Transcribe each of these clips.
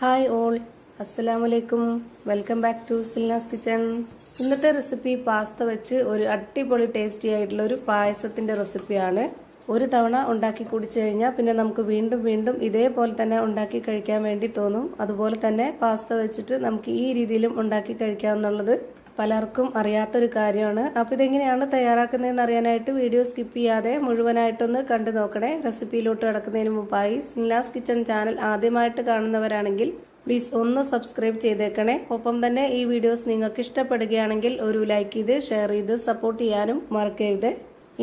Hi all, അസ്സലാമലൈക്കും. Welcome back to Silna's kitchen. ഇന്നത്തെ recipe pasta വെച്ച് ഒരു അടിപൊളി ടേസ്റ്റി ആയിട്ടുള്ള ഒരു പായസത്തിന്റെ റെസിപ്പിയാണ്. ഒരു തവണ ഉണ്ടാക്കി കുടിച്ചു കഴിഞ്ഞാൽ പിന്നെ നമുക്ക് വീണ്ടും വീണ്ടും ഇതേപോലെ തന്നെ ഉണ്ടാക്കി കഴിക്കാൻ വേണ്ടി തോന്നും. അതുപോലെ തന്നെ പാസ്ത വെച്ചിട്ട് നമുക്ക് ഈ രീതിയിലും ഉണ്ടാക്കി കഴിക്കാമെന്നുള്ളത് പലർക്കും അറിയാത്തൊരു കാര്യമാണ്. അപ്പോൾ ഇതെങ്ങനെയാണ് തയ്യാറാക്കുന്നതെന്ന് അറിയാനായിട്ട് വീഡിയോ സ്കിപ്പ് ചെയ്യാതെ മുഴുവനായിട്ടൊന്ന് കണ്ടു നോക്കണേ. റെസിപ്പിയിലോട്ട് കിടക്കുന്നതിന് മുമ്പായി സിൽനാസ് കിച്ചൺ ചാനൽ ആദ്യമായിട്ട് കാണുന്നവരാണെങ്കിൽ പ്ലീസ് ഒന്ന് സബ്സ്ക്രൈബ് ചെയ്തേക്കണേ. ഒപ്പം തന്നെ ഈ വീഡിയോസ് നിങ്ങൾക്ക് ഇഷ്ടപ്പെടുകയാണെങ്കിൽ ഒരു ലൈക്ക് ചെയ്ത് ഷെയർ ചെയ്ത് സപ്പോർട്ട് ചെയ്യാനും മറക്കരുത്.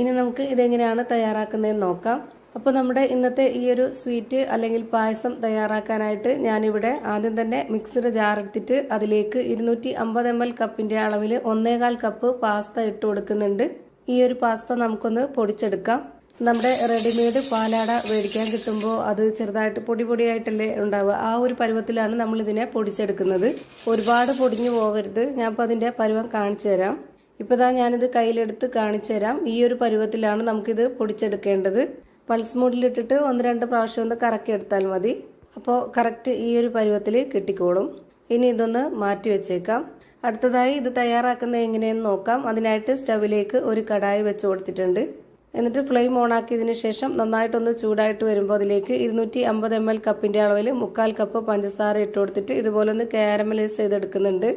ഇനി നമുക്ക് ഇതെങ്ങനെയാണ് തയ്യാറാക്കുന്നതെന്ന് നോക്കാം. അപ്പോൾ നമ്മുടെ ഇന്നത്തെ ഈ ഒരു സ്വീറ്റ് അല്ലെങ്കിൽ പായസം തയ്യാറാക്കാനായിട്ട് ഞാനിവിടെ ആദ്യം തന്നെ മിക്സിയുടെ ജാർ എടുത്തിട്ട് അതിലേക്ക് 250 ml കപ്പിൻ്റെ അളവിൽ 1.25 കപ്പ് പാസ്ത ഇട്ട് കൊടുക്കുന്നുണ്ട്. ഈ ഒരു പാസ്ത നമുക്കൊന്ന് പൊടിച്ചെടുക്കാം. നമ്മുടെ റെഡിമെയ്ഡ് പാലാട മേടിക്കാൻ കിട്ടുമ്പോൾ അത് ചെറുതായിട്ട് പൊടിയായിട്ടല്ലേ ഉണ്ടാവുക. ആ ഒരു പരുവത്തിലാണ് നമ്മൾ ഇതിനെ പൊടിച്ചെടുക്കുന്നത്. ഒരുപാട് പൊടിഞ്ഞു പോകരുത്. ഞാൻ ഇപ്പോൾ അതിൻ്റെ പരുവം കാണിച്ചു തരാം. ഇപ്പോൾ ഞാനിത് കയ്യിലെടുത്ത് കാണിച്ചു തരാം. ഈ ഒരു പരുവത്തിലാണ് നമുക്കിത് പൊടിച്ചെടുക്കേണ്ടത്. പൾസ് മോഡിലിട്ടിട്ട് 1-2 പ്രാവശ്യം ഒന്ന് കറക്കി എടുത്താൽ മതി. അപ്പോൾ കറക്റ്റ് ഈ ഒരു പരുവത്തിൽ കിട്ടിക്കോളും. ഇനി ഇതൊന്ന് മാറ്റി വെച്ചേക്കാം. അടുത്തതായി ഇത് തയ്യാറാക്കുന്നത് എങ്ങനെയെന്ന് നോക്കാം. അതിനായിട്ട് സ്റ്റവിലേക്ക് ഒരു കടായി വെച്ച് കൊടുത്തിട്ടുണ്ട്. എന്നിട്ട് ഫ്ലെയിം ഓണാക്കിയതിന് ശേഷം നന്നായിട്ടൊന്ന് ചൂടായിട്ട് വരുമ്പോൾ അതിലേക്ക് 250 ml കപ്പിൻ്റെ അളവിൽ 1/4 കപ്പ് പഞ്ചസാര ഇട്ട് കൊടുത്തിട്ട് ഇതുപോലെ ഒന്ന് കാരമലൈസ് ചെയ്തെടുക്കുന്നുണ്ട്.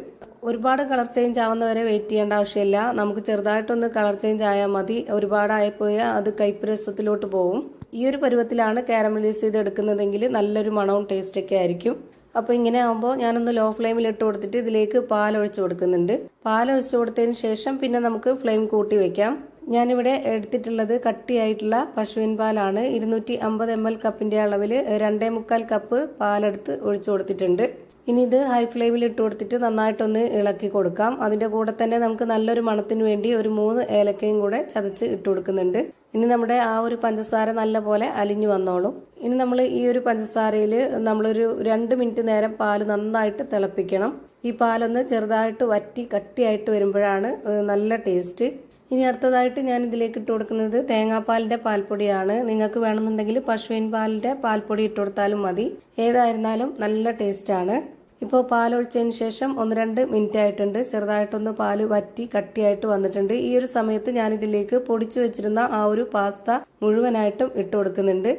ഒരുപാട് കളർ ചേഞ്ച് ആവുന്നവരെ വെയിറ്റ് ചെയ്യേണ്ട ആവശ്യമില്ല. നമുക്ക് ചെറുതായിട്ടൊന്ന് കളർ ചേഞ്ച് ആയാൽ മതി. ഒരുപാടായിപ്പോയാൽ അത് കയ്പ്പ് രസത്തിലോട്ട് പോകും. ഈ ഒരു പരുവത്തിലാണ് കാരമലൈസ് ചെയ്തെടുക്കുന്നതെങ്കിൽ നല്ലൊരു മണവും ടേസ്റ്റൊക്കെ ആയിരിക്കും. അപ്പോൾ ഇങ്ങനെ ആകുമ്പോൾ ഞാനൊന്ന് ലോ ഫ്ലെയിമിൽ ഇട്ട് കൊടുത്തിട്ട് ഇതിലേക്ക് പാലൊഴിച്ച് കൊടുക്കുന്നുണ്ട്. പാലൊഴിച്ച് കൊടുത്തതിന് ശേഷം പിന്നെ നമുക്ക് ഫ്ലെയിം കൂട്ടി വയ്ക്കാം. ഞാനിവിടെ എടുത്തിട്ടുള്ളത് കട്ടിയായിട്ടുള്ള പശുവിൻ പാലാണ്. 250 ml കപ്പിൻ്റെ അളവിൽ 2.25 കപ്പ് പാലെടുത്ത് ഒഴിച്ചു കൊടുത്തിട്ടുണ്ട്. ഇനി ഇത് ഹൈ ഫ്ലെയിമിൽ ഇട്ട് കൊടുത്തിട്ട് നന്നായിട്ടൊന്ന് ഇളക്കി കൊടുക്കാം. അതിൻ്റെ കൂടെ തന്നെ നമുക്ക് നല്ലൊരു മണത്തിന് വേണ്ടി ഒരു 3 ഏലക്കയും കൂടെ ചതച്ച് ഇട്ട് കൊടുക്കുന്നുണ്ട്. ഇനി നമ്മുടെ ആ ഒരു പഞ്ചസാര നല്ലപോലെ അലിഞ്ഞു വന്നോളും. ഇനി നമ്മൾ ഈ ഒരു പഞ്ചസാരയിൽ നമ്മളൊരു 2 മിനിറ്റ് നേരം പാല് നന്നായിട്ട് തിളപ്പിക്കണം. ഈ പാലൊന്ന് ചെറുതായിട്ട് വറ്റി കട്ടിയായിട്ട് വരുമ്പോഴാണ് നല്ല ടേസ്റ്റ്. ഇനി അടുത്തതായിട്ട് ഞാൻ ഇതിലേക്ക് ഇട്ട് കൊടുക്കുന്നത് തേങ്ങാപ്പാലിൻ്റെ പാൽപ്പൊടിയാണ്. നിങ്ങൾക്ക് വേണമെന്നുണ്ടെങ്കിൽ പശുവിൻ പാലിൻ്റെ പാൽപ്പൊടി ഇട്ട് കൊടുത്താലും മതി. ഏതായിരുന്നാലും നല്ല ടേസ്റ്റാണ്. ഇപ്പോൾ പാലൊഴിച്ചതിന് ശേഷം 1-2 മിനിറ്റ് ആയിട്ടുണ്ട്. ചെറുതായിട്ടൊന്ന് പാല് വറ്റി കട്ടിയായിട്ട് വന്നിട്ടുണ്ട്. ഈ ഒരു സമയത്ത് ഞാനിതിലേക്ക് പൊടിച്ചു വെച്ചിരുന്ന ആ ഒരു പാസ്ത മുഴുവനായിട്ടും ഇട്ട് കൊടുക്കുന്നുണ്ട്.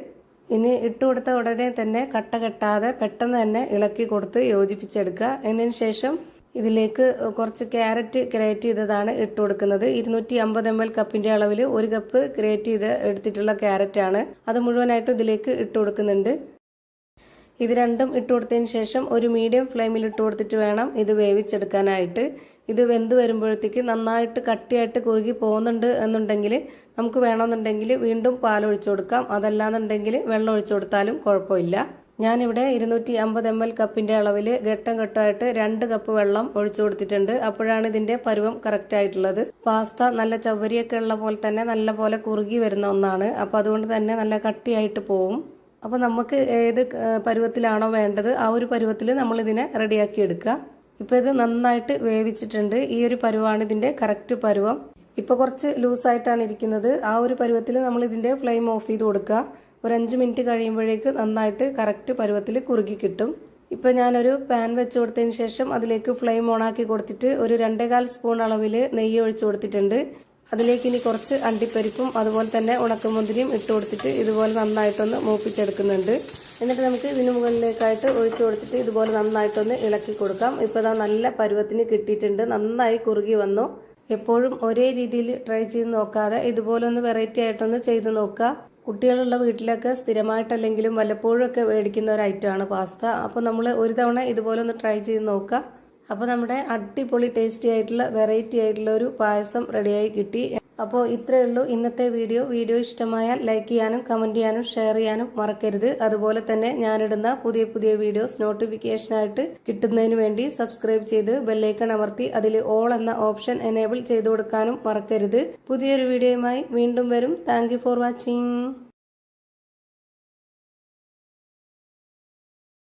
ഇനി ഇട്ട് കൊടുത്ത ഉടനെ തന്നെ കട്ട കെട്ടാതെ പെട്ടെന്ന് തന്നെ ഇളക്കി കൊടുത്ത് യോജിപ്പിച്ചെടുക്കുക. എന്നതിന് ശേഷം ഇതിലേക്ക് കുറച്ച് ക്യാരറ്റ് ഗ്രേറ്റ് ചെയ്തതാണ് ഇട്ട് കൊടുക്കുന്നത്. 250 ml കപ്പിൻ്റെ അളവിൽ 1 കപ്പ് ഗ്രേറ്റ് ചെയ്ത് എടുത്തിട്ടുള്ള ക്യാരറ്റാണ്. അത് മുഴുവനായിട്ടും ഇതിലേക്ക് ഇട്ട് കൊടുക്കുന്നുണ്ട്. ഇത് രണ്ടും ഇട്ട് കൊടുത്തതിന് ശേഷം ഒരു മീഡിയം ഫ്ലെയിമിൽ ഇട്ട് കൊടുത്തിട്ട് വേണം ഇത് വേവിച്ചെടുക്കാനായിട്ട്. ഇത് വെന്ത് വരുമ്പോഴത്തേക്ക് നന്നായിട്ട് കട്ടിയായിട്ട് കുറുകി പോകുന്നുണ്ട് എന്നുണ്ടെങ്കിൽ നമുക്ക് വേണമെന്നുണ്ടെങ്കിൽ വീണ്ടും പാലൊഴിച്ചു കൊടുക്കാം. അതല്ലാന്നുണ്ടെങ്കിൽ വെള്ളം ഒഴിച്ചു കൊടുത്താലും കുഴപ്പമില്ല. ഞാനിവിടെ 250 ml കപ്പിൻ്റെ അളവിൽ ഘട്ടം ഘട്ടമായിട്ട് 2 കപ്പ് വെള്ളം ഒഴിച്ചു കൊടുത്തിട്ടുണ്ട്. അപ്പോഴാണ് ഇതിൻ്റെ പരുവം കറക്റ്റ് ആയിട്ടുള്ളത്. പാസ്ത നല്ല ചവ്വരിയൊക്കെ ഉള്ള പോലെ തന്നെ നല്ല പോലെ കുറുകി വരുന്ന ഒന്നാണ്. അപ്പോൾ അതുകൊണ്ട് തന്നെ നല്ല കട്ടിയായിട്ട് പോവും. അപ്പോൾ നമുക്ക് ഏത് പരുവത്തിലാണോ വേണ്ടത് ആ ഒരു പരുവത്തിൽ നമ്മളിതിനെ റെഡിയാക്കി എടുക്കുക. ഇപ്പോൾ ഇത് നന്നായിട്ട് വേവിച്ചിട്ടുണ്ട്. ഈ ഒരു പരുവാണ് ഇതിൻ്റെ കറക്റ്റ് പരുവം. ഇപ്പോൾ കുറച്ച് ലൂസായിട്ടാണ് ഇരിക്കുന്നത്. ആ ഒരു പരുവത്തിൽ നമ്മൾ ഇതിൻ്റെ ഫ്ലെയിം ഓഫ് ചെയ്ത് കൊടുക്കുക. ഒരു 5 മിനിറ്റ് കഴിയുമ്പോഴേക്ക് നന്നായിട്ട് കറക്റ്റ് പരുവത്തിൽ കുറുകി കിട്ടും. ഇപ്പോൾ ഞാനൊരു പാൻ വെച്ച് കൊടുത്തതിന് ശേഷം അതിലേക്ക് ഫ്ലെയിം ഓണാക്കി കൊടുത്തിട്ട് ഒരു 2.25 സ്പൂൺ അളവിൽ നെയ്യ് ഒഴിച്ചു കൊടുത്തിട്ടുണ്ട്. അതിലേക്ക് ഇനി കുറച്ച് അണ്ടിപ്പരിപ്പും അതുപോലെ തന്നെ ഉണക്കമുന്തിരിയും ഇട്ട് കൊടുത്തിട്ട് ഇതുപോലെ നന്നായിട്ടൊന്ന് മൂപ്പിച്ചെടുക്കുന്നുണ്ട്. എന്നിട്ട് നമുക്ക് ഇതിന് മുകളിലേക്കായിട്ട് ഒഴിച്ചു കൊടുത്തിട്ട് ഇതുപോലെ നന്നായിട്ടൊന്ന് ഇളക്കി കൊടുക്കാം. ഇപ്പോൾ നല്ല പരുവത്തിന് കിട്ടിയിട്ടുണ്ട്. നന്നായി കുറുകി വന്നു. എപ്പോഴും ഒരേ രീതിയിൽ ട്രൈ ചെയ്ത് നോക്കാതെ ഇതുപോലെ ഒന്ന് വെറൈറ്റി ആയിട്ടൊന്ന് ചെയ്ത് നോക്കുക. കുട്ടികളുള്ള വീട്ടിലൊക്കെ സ്ഥിരമായിട്ടല്ലെങ്കിലും വല്ലപ്പോഴും ഒക്കെ മേടിക്കുന്ന ഒരു ഐറ്റമാണ് പാസ്ത. അപ്പോൾ നമ്മൾ ഒരു തവണ ഇതുപോലെ ഒന്ന് ട്രൈ ചെയ്ത് നോക്കുക. അപ്പോൾ നമ്മുടെ അടിപൊളി ടേസ്റ്റി ആയിട്ടുള്ള വെറൈറ്റി ആയിട്ടുള്ള ഒരു പായസം റെഡിയായി കിട്ടി. അപ്പോൾ ഇത്രയേ ഉള്ളൂ ഇന്നത്തെ വീഡിയോ ഇഷ്ടമായാൽ ലൈക്ക് ചെയ്യാനും കമൻറ്റ് ചെയ്യാനും ഷെയർ ചെയ്യാനും മറക്കരുത്. അതുപോലെ തന്നെ ഞാനിടുന്ന പുതിയ വീഡിയോസ് നോട്ടിഫിക്കേഷനായിട്ട് കിട്ടുന്നതിന് വേണ്ടി സബ്സ്ക്രൈബ് ചെയ്ത് ബെല്ലൈക്കൺ അമർത്തി അതിൽ ഓൾ എന്ന ഓപ്ഷൻ എനേബിൾ ചെയ്ത് കൊടുക്കാനും മറക്കരുത്. പുതിയൊരു വീഡിയോയുമായി വീണ്ടും വരും. Thank you for watching.